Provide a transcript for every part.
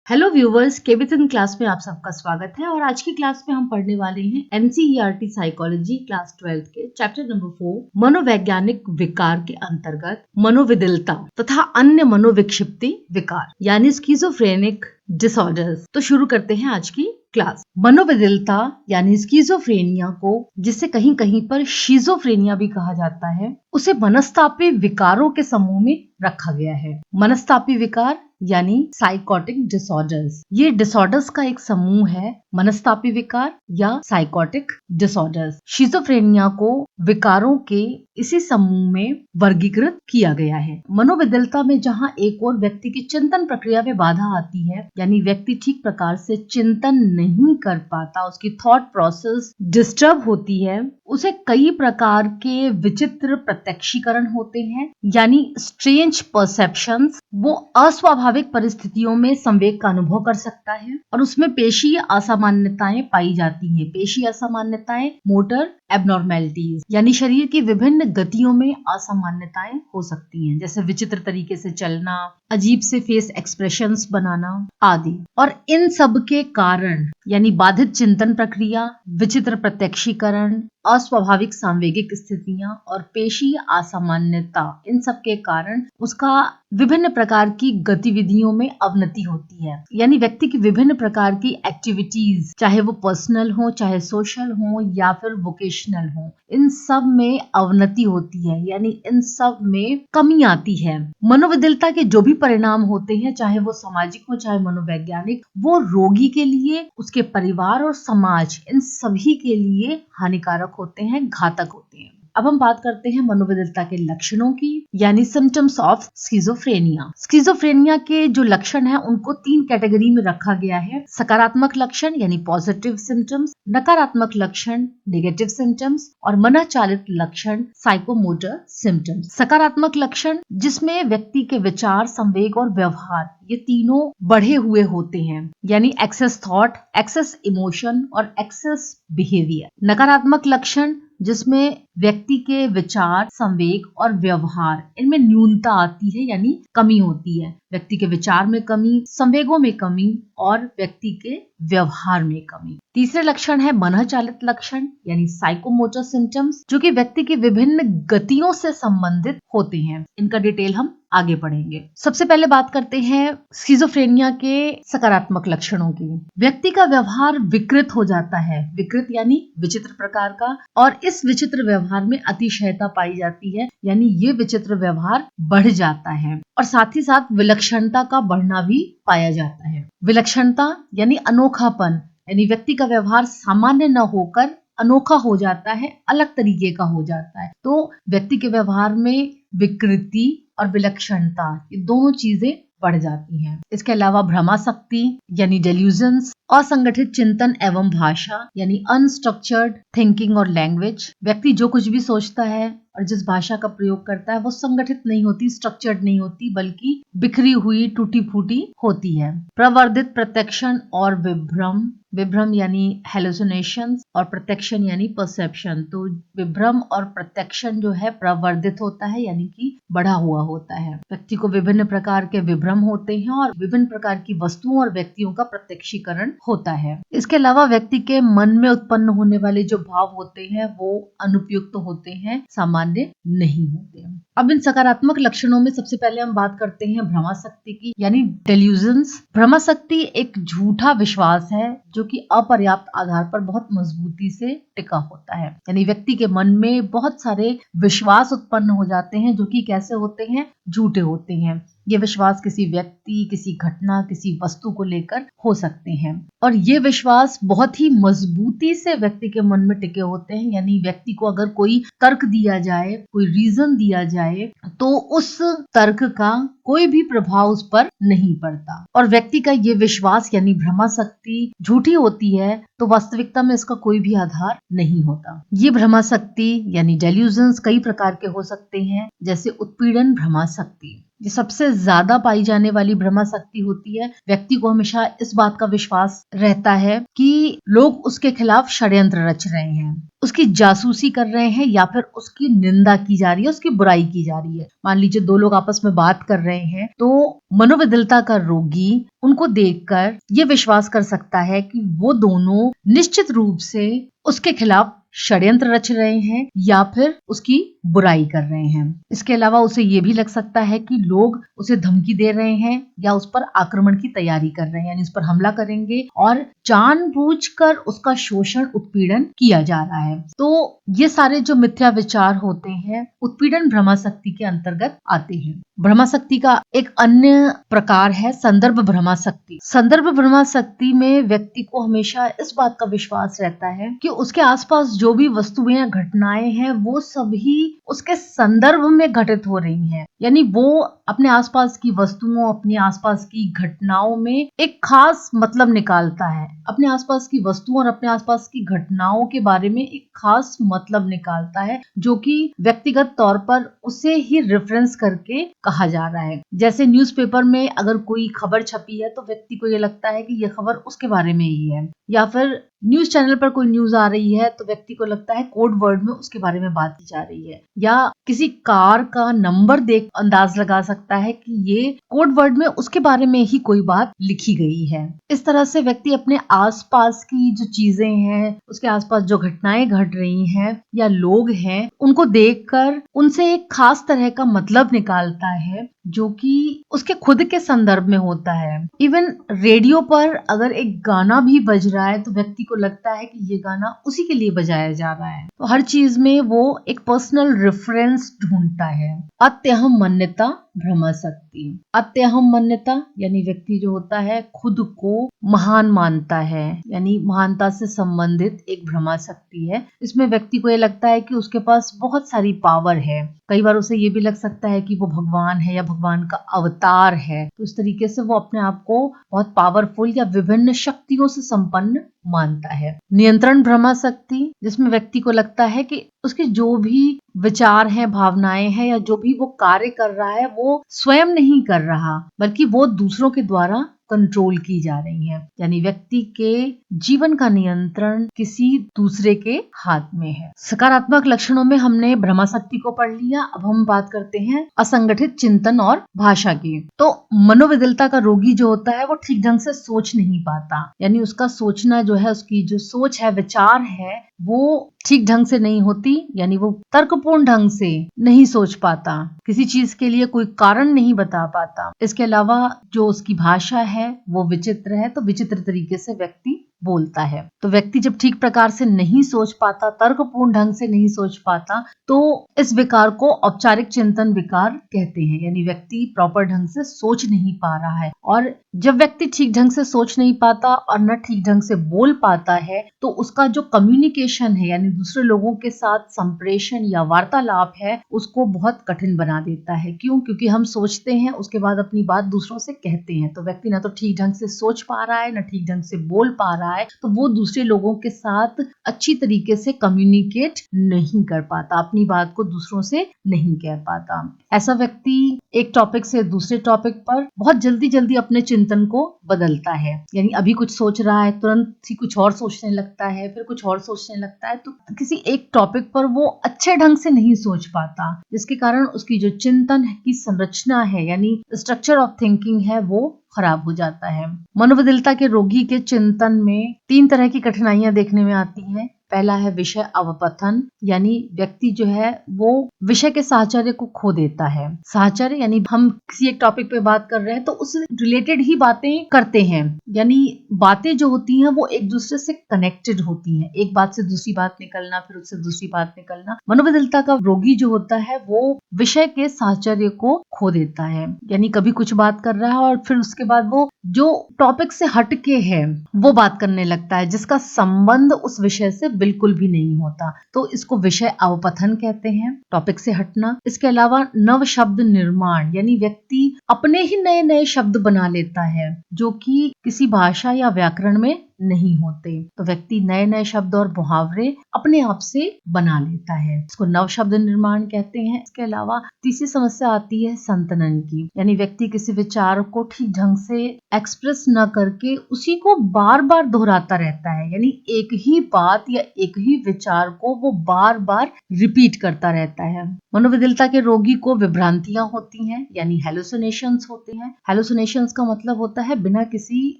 Hello viewers, KBN class में आप सबका स्वागत है। और आज की क्लास में हम पढ़ने वाले हैं एनसीईआरटी साइकोलॉजी क्लास 12 के चैप्टर नंबर 4 मनोवैज्ञानिक विकार के अंतर्गत मनोविदिलता तथा अन्य मनोविक्षिप्ति विकार यानी स्किज़ोफ्रेनिक डिसऑर्डर्स। तो शुरू करते हैं आज की क्लास। मनोविदिलता यानी स्किज़ोफ्रेनिया को, जिसे कहीं कहीं पर शिज़ोफ्रेनिया भी कहा जाता है, उसे मनस्तापी विकारों के समूह में रखा गया है। मनस्तापी विकार यानी साइकोटिक डिसऑर्डर्स, ये डिसऑर्डर्स का एक समूह है। मनस्तापी विकार या साइकोटिक डिसऑर्डर्स। शिज़ोफ्रेनिया को विकारों के इसी समूह में वर्गीकृत किया गया है। मनोविदिलता में जहाँ एक और व्यक्ति की चिंतन प्रक्रिया में बाधा आती है, यानी व्यक्ति ठीक प्रकार से चिंतन नहीं कर पाता, उसकी थॉट प्रोसेस डिस्टर्ब होती है, उसे कई प्रकार के विचित्र प्रत्यक्षीकरण होते हैं, यानी स्ट्रेंज परसेप्शंस। वो अस्वाभाविक परिस्थितियों में संवेग का अनुभव कर सकता है और उसमें पेशीय असामान्यताएं पाई जाती हैं। पेशीय असामान्यताएं मोटर एबनॉर्मेलिटीज, यानी शरीर की विभिन्न गतियों में असामान्यताएं हो सकती हैं, जैसे विचित्र तरीके से चलना, अजीब से फेस एक्सप्रेशंस बनाना आदि। और इन सब के कारण यानी बाधित चिंतन प्रक्रिया, विचित्र प्रत्यक्षीकरण, अस्वाभाविक सांवेगिक स्थितियां और पेशीय असामान्यता, इन सब के कारण उसका विभिन्न प्रकार की गतिविधियों में अवनति होती है। यानी व्यक्ति की विभिन्न प्रकार की एक्टिविटीज, चाहे वो पर्सनल हो, चाहे सोशल हो या फिर वोकेशनल हो, इन सब में अवनति होती है, यानी इन सब में कमी आती है। मनोविदिलता के जो भी परिणाम होते हैं, चाहे वो सामाजिक हो चाहे मनोवैज्ञानिक, वो रोगी के लिए, उसके परिवार और समाज, इन सभी के लिए हानिकारक होते हैं, घातक होते हैं। अब हम बात करते हैं मनोविदिलता के लक्षणों की, यानी सिम्टम्स ऑफ स्किज़ोफ्रेनिया। स्किज़ोफ्रेनिया के जो लक्षण हैं उनको 3 कैटेगरी में रखा गया है। सकारात्मक लक्षण यानी पॉजिटिव सिम्टम्स, नकारात्मक लक्षण नेगेटिव सिम्टम्स और मनःचालित लक्षण साइकोमोटर सिम्टम्स। सकारात्मक लक्षण जिसमें व्यक्ति के विचार, संवेग और व्यवहार, ये तीनों बढ़े हुए होते हैं, यानी एक्सेस थॉट, एक्सेस इमोशन और एक्सेस बिहेवियर। नकारात्मक लक्षण जिसमें व्यक्ति के विचार, संवेग और व्यवहार, इनमें न्यूनता आती है, यानी कमी होती है। व्यक्ति के विचार में कमी, संवेगों में कमी और व्यक्ति के व्यवहार में कमी। तीसरे लक्षण है मनःचालित लक्षण यानी साइकोमोटर सिम्टम्स, जो कि व्यक्ति की विभिन्न गतियों से संबंधित होते हैं। इनका डिटेल हम आगे पढ़ेंगे। सबसे पहले बात करते हैं स्किज़ोफ्रेनिया के सकारात्मक लक्षणों की। व्यक्ति का व्यवहार विकृत हो जाता है, विकृत यानी विचित्र प्रकार का, और इस विचित्र व्यवहार में अतिशयता पाई जाती है, यानी ये विचित्र व्यवहार बढ़ जाता है। और साथ ही साथ विलक्षणता का बढ़ना भी पाया जाता है। विलक्षणता यानी अनोखापन, यानी व्यक्ति का व्यवहार सामान्य न होकर अनोखा हो जाता है, अलग तरीके का हो जाता है। तो व्यक्ति के व्यवहार में विकृति और विलक्षणता, ये दोनों चीजें बढ़ जाती हैं। इसके अलावा भ्रमाशक्ति यानी डेल्यूजन्स, असंगठित चिंतन एवं भाषा यानी अनस्ट्रक्चर्ड थिंकिंग और लैंग्वेज। व्यक्ति जो कुछ भी सोचता है और जिस भाषा का प्रयोग करता है वो संगठित नहीं होती, स्ट्रक्चर्ड नहीं होती, बल्कि बिखरी हुई, टूटी फूटी होती है। प्रवर्धित प्रत्यक्षण और विभ्रम, विभ्रम यानी हेलुसिनेशंस और प्रत्यक्षण यानी परसेप्शन। तो विभ्रम और प्रत्यक्षण जो है प्रवर्धित होता है, यानी कि बढ़ा हुआ होता है। व्यक्ति को विभिन्न प्रकार के विभ्रम होते हैं और विभिन्न प्रकार की वस्तुओं और व्यक्तियों का प्रत्यक्षीकरण होता है। इसके अलावा व्यक्ति के मन में उत्पन्न होने वाले जो भाव होते हैं वो अनुपयुक्त होते हैं, सामान्य नहीं होते। अब इन सकारात्मक लक्षणों में सबसे पहले हम बात करते हैं भ्रमाशक्ति की, यानी डेल्यूजन्स। भ्रमाशक्ति एक झूठा विश्वास है जो कि अपर्याप्त आधार पर बहुत मजबूती से टिका होता है, यानी व्यक्ति के मन में बहुत सारे विश्वास उत्पन्न हो जाते हैं जो कि कैसे होते हैं, झूठे होते हैं। ये विश्वास किसी व्यक्ति, किसी घटना, किसी वस्तु को लेकर हो सकते हैं और ये विश्वास बहुत ही मजबूती से व्यक्ति के मन में टिके होते हैं, यानी व्यक्ति को अगर कोई तर्क दिया जाए, कोई रीजन दिया जाए, तो उस तर्क का कोई भी प्रभाव उस पर नहीं पड़ता। और व्यक्ति का ये विश्वास यानी भ्रमाशक्ति झूठी होती है तो वास्तविकता में इसका कोई भी आधार नहीं होता। ये भ्रमाशक्ति यानी डेल्यूजन्स कई प्रकार के हो सकते हैं, जैसे उत्पीड़न भ्रमाशक्ति। ये सबसे ज्यादा पाई जाने वाली भ्रमा शक्ति होती है। व्यक्ति को हमेशा इस बात का विश्वास रहता है कि लोग उसके खिलाफ षड्यंत्र रच रहे हैं, उसकी जासूसी कर रहे हैं या फिर उसकी निंदा की जा रही है, उसकी बुराई की जा रही है। मान लीजिए दो लोग आपस में बात कर रहे हैं तो मनोविदलता का रोगी उनको देखकर ये विश्वास कर सकता है कि वो दोनों निश्चित रूप से उसके खिलाफ षड्यंत्र रच रहे हैं या फिर उसकी बुराई कर रहे हैं। इसके अलावा उसे ये भी लग सकता है कि लोग उसे धमकी दे रहे हैं या उस पर आक्रमण की तैयारी कर रहे हैं, यानी उस पर हमला करेंगे और जानबूझकर उसका शोषण उत्पीड़न किया जा रहा है। तो ये सारे जो मिथ्या विचार होते हैं उत्पीड़न भ्रमा शक्ति के अंतर्गत आते हैं। भ्रमा शक्ति का एक अन्य प्रकार है संदर्भ भ्रमा शक्ति। संदर्भ भ्रमा शक्ति में व्यक्ति को हमेशा इस बात का विश्वास रहता है कि उसके आसपास जो भी वस्तुएं या घटनाएं हैं वो सभी उसके संदर्भ में घटित हो रही हैं, यानी वो अपने आसपास की वस्तुओं, अपने आसपास की घटनाओं में एक खास मतलब निकालता है। अपने आसपास की वस्तुओं और अपने आसपास की घटनाओं के बारे में एक खास मतलब निकालता है जो कि व्यक्तिगत तौर पर उसे ही रेफरेंस करके कहा जा रहा है। जैसे न्यूज़पेपर में अगर कोई खबर छपी है तो व्यक्ति को ये लगता है कि ये खबर उसके बारे में ही है, या फिर न्यूज चैनल पर कोई न्यूज आ रही है तो व्यक्ति को लगता है कोड वर्ड में उसके बारे में बात की जा रही है, या किसी कार का नंबर देख अंदाज लगा सकता है कि ये कोड वर्ड में उसके बारे में ही कोई बात लिखी गई है। इस तरह से व्यक्ति अपने आसपास की जो चीजें हैं, उसके आसपास जो घटनाएं घट रही हैं या लोग हैं, उनको देखकर उनसे एक खास तरह का मतलब निकालता है जो कि उसके खुद के संदर्भ में होता है। इवन रेडियो पर अगर एक गाना भी बज रहा है तो व्यक्ति को लगता है कि ये गाना उसी के लिए बजाया जा रहा है। तो हर चीज में वो एक पर्सनल रेफरेंस ढूंढता है। अत्यहम मान्यता भ्रमा शक्ति। अत्यहम मान्यता यानी व्यक्ति जो होता है खुद को महान मानता है, यानी महानता से संबंधित एक भ्रमा शक्ति है। इसमें व्यक्ति को ये लगता है कि उसके पास बहुत सारी पावर है। कई बार उसे ये भी लग सकता है कि वो भगवान है या भगवान का अवतार है। तो इस तरीके से वो अपने आप को बहुत पावरफुल या विभिन्न शक्तियों से संपन्न मानता है। नियंत्रण भ्रमा शक्ति, जिसमें व्यक्ति को लगता है कि उसके जो भी विचार हैं, भावनाएं हैं या जो भी वो कार्य कर रहा है वो स्वयं नहीं कर रहा, बल्कि वो दूसरों के द्वारा कंट्रोल की जा रही है। यानी व्यक्ति के जीवन का नियंत्रण किसी दूसरे के हाथ में है। सकारात्मक लक्षणों में हमने भ्रमा शक्ति को पढ़ लिया। अब हम बात करते हैं असंगठित चिंतन और भाषा की। तो मनोविदलता का रोगी जो होता है वो ठीक ढंग से सोच नहीं पाता, यानी उसका सोचना जो है, उसकी जो सोच है, विचार है, वो ठीक ढंग से नहीं होती, यानी वो तर्कपूर्ण ढंग से नहीं सोच पाता, किसी चीज के लिए कोई कारण नहीं बता पाता। इसके अलावा जो उसकी भाषा है वो विचित्र है, तो विचित्र तरीके से व्यक्ति बोलता है। तो व्यक्ति जब ठीक प्रकार से नहीं सोच पाता, तर्कपूर्ण ढंग से नहीं सोच पाता, तो इस विकार को औपचारिक चिंतन विकार कहते हैं, यानी व्यक्ति प्रॉपर ढंग से सोच नहीं पा रहा है। और जब व्यक्ति ठीक ढंग से सोच नहीं पाता और न ठीक ढंग से बोल पाता है तो उसका जो कम्युनिकेशन है, यानी दूसरे लोगों के साथ संप्रेषण या वार्तालाप है, उसको बहुत कठिन बना देता है। क्यों? क्योंकि हम सोचते हैं उसके बाद अपनी बात दूसरों से कहते हैं। तो व्यक्ति ना तो ठीक ढंग से सोच पा रहा है, न ठीक ढंग से बोल पा रहा है, तो वो दूसरे लोगों के साथ अच्छी तरीके से कम्युनिकेट नहीं कर पाता, अपनी बात को दूसरों से नहीं कह पाता। ऐसा व्यक्ति एक टॉपिक से दूसरे टॉपिक पर बहुत जल्दी जल्दी अपने चिंतन को बदलता है, यानी अभी कुछ सोच रहा है, तुरंत ही कुछ और सोचने लगता है, फिर कुछ और सोचने लगता है। तो किसी एक टॉपिक पर वो अच्छे ढंग से नहीं सोच पाता, जिसके कारण उसकी जो चिंतन की संरचना है, यानी स्ट्रक्चर ऑफ थिंकिंग है, वो खराब हो जाता है। मनोविदलता के रोगी के चिंतन में 3 तरह की कठिनाइयां देखने में आती हैं। पहला है विषय अवपतन, यानी व्यक्ति जो है वो विषय के साहचर्य को खो देता है। साहचर्य यानी हम किसी एक टॉपिक पे बात कर रहे हैं तो उससे रिलेटेड ही बातें करते हैं, यानी बातें जो होती हैं वो एक दूसरे से कनेक्टेड होती हैं। एक बात से दूसरी बात निकलना, फिर उससे दूसरी बात निकलना। मनोविदलता का रोगी जो होता है वो विषय के साहचर्य को खो देता है, यानी कभी कुछ बात कर रहा है और फिर उसके बाद वो जो टॉपिक से हटके है वो बात करने लगता है, जिसका संबंध उस विषय से बिल्कुल भी नहीं होता। तो इसको विषय अवपथन कहते हैं, टॉपिक से हटना। इसके अलावा नव शब्द निर्माण, यानी व्यक्ति अपने ही नए नए शब्द बना लेता है जो कि किसी भाषा या व्याकरण में नहीं होते। तो व्यक्ति नए नए शब्द और मुहावरे अपने आप से बना लेता है, इसको नव शब्द निर्माण कहते हैं। इसके अलावा तीसरी समस्या आती है संतनन की, यानी व्यक्ति किसी विचार को ठीक ढंग से एक्सप्रेस न करके उसी को बार बार दोहराता रहता है, यानी एक ही बात या एक ही विचार को वो बार बार रिपीट करता रहता है। मनोविकलता के रोगी को विभ्रांतियां होती हैं, यानी हेलुसिनेशंस होते हैं। हेलुसिनेशंस का मतलब होता है बिना किसी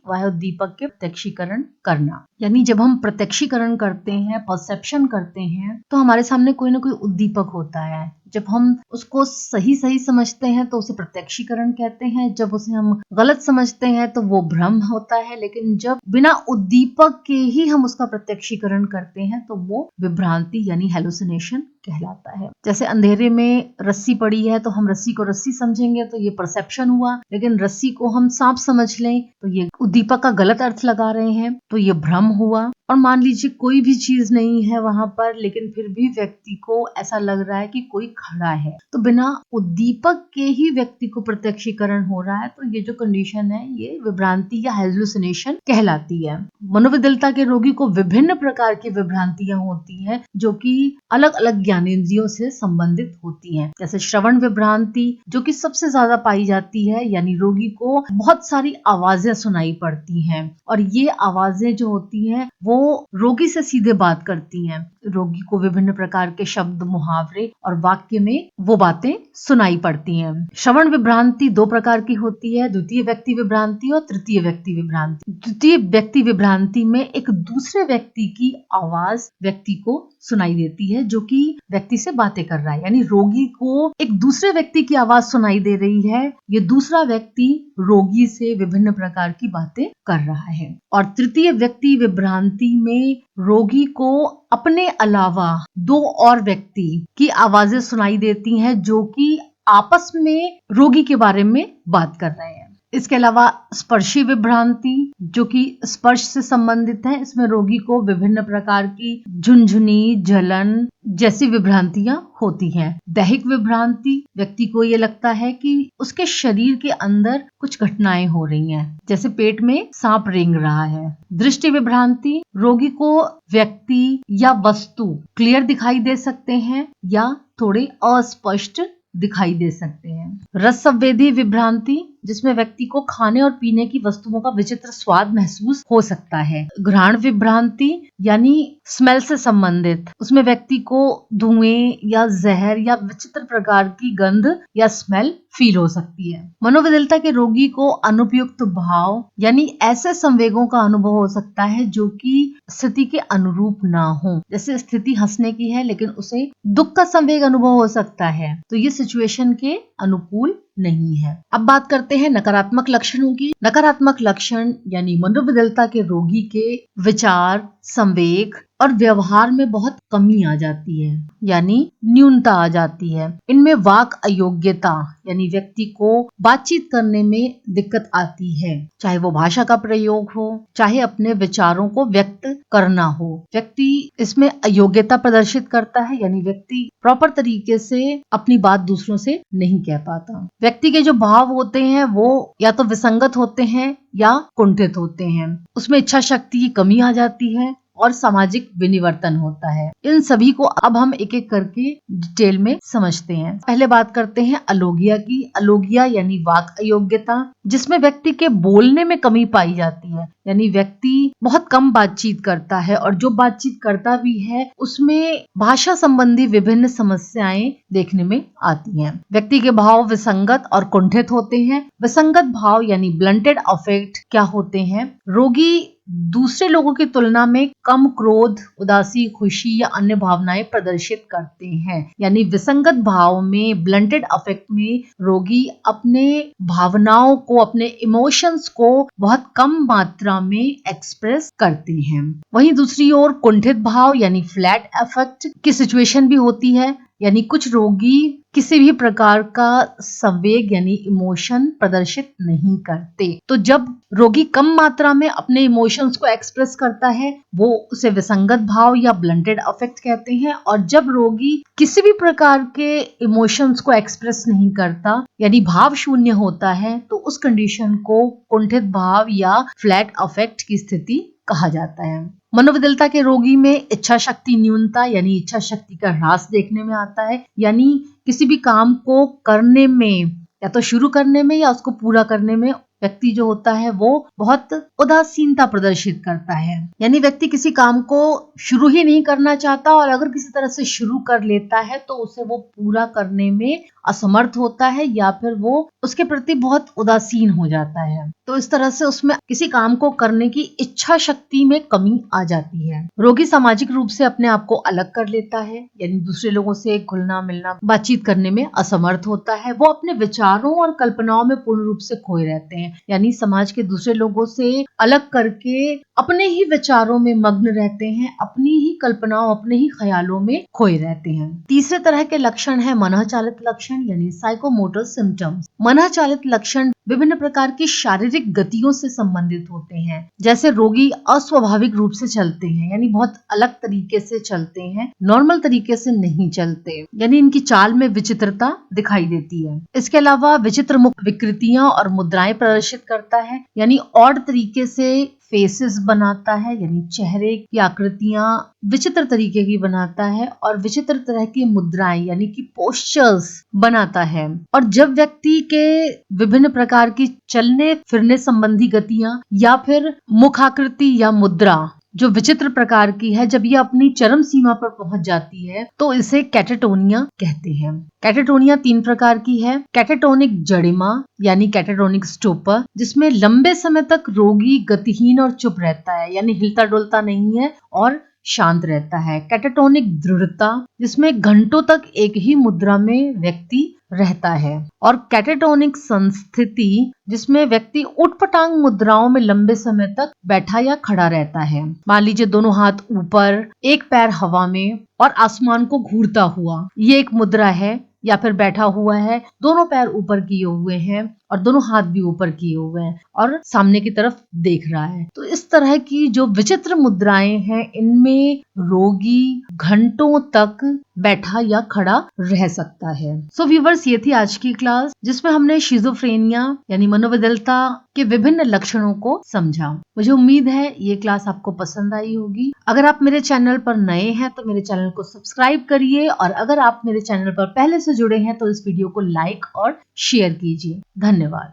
वायुदीपक के प्रत्यक्षीकरण करना, यानी जब हम प्रत्यक्षीकरण करते हैं, परसेप्शन करते हैं, तो हमारे सामने कोई ना कोई उद्दीपक होता है। जब हम उसको सही सही समझते हैं तो उसे प्रत्यक्षीकरण कहते हैं, जब उसे हम गलत समझते हैं तो वो भ्रम होता है। लेकिन जब बिना उद्दीपक के ही हम उसका प्रत्यक्षीकरण करते हैं तो वो विभ्रांति यानी हेलुसिनेशन कहलाता है। जैसे अंधेरे में रस्सी पड़ी है तो हम रस्सी को रस्सी समझेंगे तो ये परसेप्शन हुआ, लेकिन रस्सी को हम सांप समझ लें तो ये उद्दीपक का गलत अर्थ लगा रहे हैं तो ये भ्रम हुआ। और मान लीजिए कोई भी चीज नहीं है वहां पर, लेकिन फिर भी व्यक्ति को ऐसा लग रहा है कि कोई खड़ा है, तो बिना उद्दीपक के ही व्यक्ति को प्रत्यक्षीकरण हो रहा है, तो ये जो कंडीशन है ये विभ्रांति या हेलुसिनेशन कहलाती है। मनोविकलता के रोगी को विभिन्न प्रकार की विभ्रांतियां होती हैं जो कि अलग अलग ज्ञानेंद्रियों से संबंधित होती हैं। जैसे श्रवण विभ्रांति जो कि सबसे ज्यादा पाई जाती है, यानी रोगी को बहुत सारी आवाजें सुनाई पड़ती हैं और ये आवाजें जो होती हैं वो रोगी से सीधे बात करती हैं। रोगी को विभिन्न प्रकार के शब्द, मुहावरे और वाक्य में वो बातें सुनाई पड़ती हैं। श्रवण विभ्रांति दो प्रकार की होती है, द्वितीय व्यक्ति विभ्रांति और तृतीय व्यक्ति विभ्रांति। द्वितीय व्यक्ति विभ्रांति में एक दूसरे व्यक्ति की आवाज व्यक्ति को सुनाई देती है जो कि व्यक्ति से बातें कर रहा है, यानी रोगी को एक दूसरे व्यक्ति की आवाज सुनाई दे रही है, ये दूसरा व्यक्ति रोगी से विभिन्न प्रकार की बातें कर रहा है। और तृतीय व्यक्ति विभ्रांति में रोगी को अपने अलावा दो और व्यक्ति की आवाजें सुनाई देती हैं जो कि आपस में रोगी के बारे में बात कर रहे हैं। इसके अलावा स्पर्शी विभ्रांति जो कि स्पर्श से संबंधित है, इसमें रोगी को विभिन्न प्रकार की झुनझुनी, जलन जैसी विभ्रांतियां होती हैं। दैहिक विभ्रांति, व्यक्ति को ये लगता है कि उसके शरीर के अंदर कुछ घटनाएं हो रही हैं, जैसे पेट में सांप रेंग रहा है। दृष्टि विभ्रांति, रोगी को व्यक्ति या वस्तु क्लियर दिखाई दे सकते हैं या थोड़े अस्पष्ट दिखाई दे सकते हैं। रस संवेदी विभ्रांति, जिसमें व्यक्ति को खाने और पीने की वस्तुओं का विचित्र स्वाद महसूस हो सकता है। घ्राण विभ्रांति यानी स्मेल से संबंधित, उसमें व्यक्ति को धुएं या जहर या विचित्र प्रकार की गंध या स्मेल फील हो सकती है। मनोविकलता के रोगी को अनुपयुक्त भाव यानी ऐसे संवेगों का अनुभव हो सकता है जो कि स्थिति के अनुरूप ना हो। जैसे स्थिति हंसने की है लेकिन उसे दुख का संवेग अनुभव हो सकता है, तो ये सिचुएशन के अनुकूल नहीं है। अब बात करते हैं नकारात्मक लक्षणों की। नकारात्मक लक्षण यानी मनोविकलता के रोगी के विचार, संवेग और व्यवहार में बहुत कमी आ जाती है, यानी न्यूनता आ जाती है। इनमें वाक अयोग्यता यानी व्यक्ति को बातचीत करने में दिक्कत आती है, चाहे वो भाषा का प्रयोग हो, चाहे अपने विचारों को व्यक्त करना हो। व्यक्ति इसमें अयोग्यता प्रदर्शित करता है, यानी व्यक्ति प्रॉपर तरीके से अपनी बात दूसरों से नहीं कह पाता। व्यक्ति के जो भाव होते हैं वो या तो विसंगत होते हैं या कुंठित होते हैं। उसमें इच्छा शक्ति की कमी आ जाती है और सामाजिक विनिवर्तन होता है। इन सभी को अब हम एक एक करके डिटेल में समझते हैं। पहले बात करते हैं अलोगिया की। अलोगिया यानी वाक अयोग्यता, जिसमें व्यक्ति के बोलने में कमी पाई जाती है, यानी व्यक्ति बहुत कम बातचीत करता है और जो बातचीत करता भी है उसमें भाषा संबंधी विभिन्न समस्याएं देखने में आती हैं। व्यक्ति के भाव विसंगत और कुंठित होते हैं। विसंगत भाव यानी ब्लंटेड अफेक्ट क्या होते हैं? रोगी दूसरे लोगों की तुलना में कम क्रोध, उदासी, खुशी या अन्य भावनाएं प्रदर्शित करते हैं। यानी विसंगत भाव में, ब्लंटेड अफेक्ट में रोगी अपने भावनाओं को, अपने इमोशंस को बहुत कम मात्रा में एक्सप्रेस करते हैं। वहीं दूसरी ओर कुंठित भाव यानी फ्लैट अफेक्ट की सिचुएशन भी होती है, यानी कुछ रोगी किसी भी प्रकार का संवेग यानी इमोशन प्रदर्शित नहीं करते। तो जब रोगी कम मात्रा में अपने इमोशंस को एक्सप्रेस करता है वो उसे विसंगत भाव या ब्लंटेड अफेक्ट कहते हैं। और जब रोगी किसी भी प्रकार के इमोशंस को एक्सप्रेस नहीं करता यानी भाव शून्य होता है तो उस कंडीशन को कुंठित भाव या फ्लैट अफेक्ट की स्थिति कहा जाता है। मनोविकलता के रोगी में इच्छा शक्ति न्यूनता यानी इच्छा शक्ति का ह्रास देखने में आता है। यानी किसी भी काम को करने में या तो शुरू करने में या उसको पूरा करने में व्यक्ति जो होता है वो बहुत उदासीनता प्रदर्शित करता है। यानी व्यक्ति किसी काम को शुरू ही नहीं करना चाहता और अगर किसी तरह से शुरू कर लेता है तो उसे वो पूरा करने में असमर्थ होता है या फिर वो उसके प्रति बहुत उदासीन हो जाता है। तो इस तरह से उसमें किसी काम को करने की इच्छा शक्ति में कमी आ जाती है। रोगी सामाजिक रूप से अपने आप को अलग कर लेता है यानी दूसरे लोगों से घुलना मिलना बातचीत करने में असमर्थ होता है। वो अपने विचारों और कल्पनाओं में पूर्ण रूप से खोए रहते हैं यानी समाज के दूसरे लोगों से अलग करके अपने ही विचारों में मग्न रहते हैं, अपनी ही कल्पनाओं अपने ही ख्यालों में खोए रहते हैं। तीसरे तरह के लक्षण है मनःचालित लक्षण यानी साइकोमोटर सिम्टम्स। मनःचालित लक्षण विभिन्न प्रकार की शारीरिक गतियों से संबंधित होते हैं। जैसे रोगी अस्वाभाविक रूप से चलते हैं यानी बहुत अलग तरीके से चलते हैं, नॉर्मल तरीके से नहीं चलते यानी इनकी चाल में विचित्रता दिखाई देती है। इसके अलावा विचित्र मुख विकृतियां और मुद्राएं प्रदर्शित करता है यानी ऑड तरीके से फेसेस बनाता है यानी चेहरे की आकृतियां विचित्र तरीके की बनाता है और विचित्र तरह की मुद्राएं यानी कि पोस्चर्स बनाता है। और जब व्यक्ति के विभिन्न प्रकार की चलने फिरने संबंधी गतियां या फिर मुखाकृति या मुद्रा जो विचित्र प्रकार की है जब ये अपनी चरम सीमा पर पहुंच जाती है तो इसे कैटेटोनिया कहते हैं। कैटेटोनिया 3 प्रकार की है। कैटेटोनिक जडिमा यानी कैटेटोनिक स्टोपर जिसमें लंबे समय तक रोगी गतिहीन और चुप रहता है यानी हिलता डुलता नहीं है और शांत रहता है। कैटेटोनिक दृढ़ता जिसमें घंटों तक एक ही मुद्रा में व्यक्ति रहता है। और कैटेटोनिक संस्थिति जिसमें व्यक्ति उठपटांग मुद्राओं में लंबे समय तक बैठा या खड़ा रहता है। मान लीजिए दोनों हाथ ऊपर, एक पैर हवा में और आसमान को घूरता हुआ, ये एक मुद्रा है। या फिर बैठा हुआ है, दोनों पैर ऊपर किए हुए हैं और दोनों हाथ भी ऊपर किए हुए हैं और सामने की तरफ देख रहा है। तो इस तरह की जो विचित्र मुद्राएं हैं इनमें रोगी घंटों तक बैठा या खड़ा रह सकता है। सो व्यूअर्स, ये थी आज की क्लास जिसमें हमने शिज़ोफ्रेनिया यानी मनोविकलता के विभिन्न लक्षणों को समझा। मुझे उम्मीद है ये क्लास आपको पसंद आई होगी। अगर आप मेरे चैनल पर नए हैं तो मेरे चैनल को सब्सक्राइब करिए और अगर आप मेरे चैनल पर पहले से जुड़े हैं तो इस वीडियो को लाइक और शेयर कीजिए। धन्यवाद।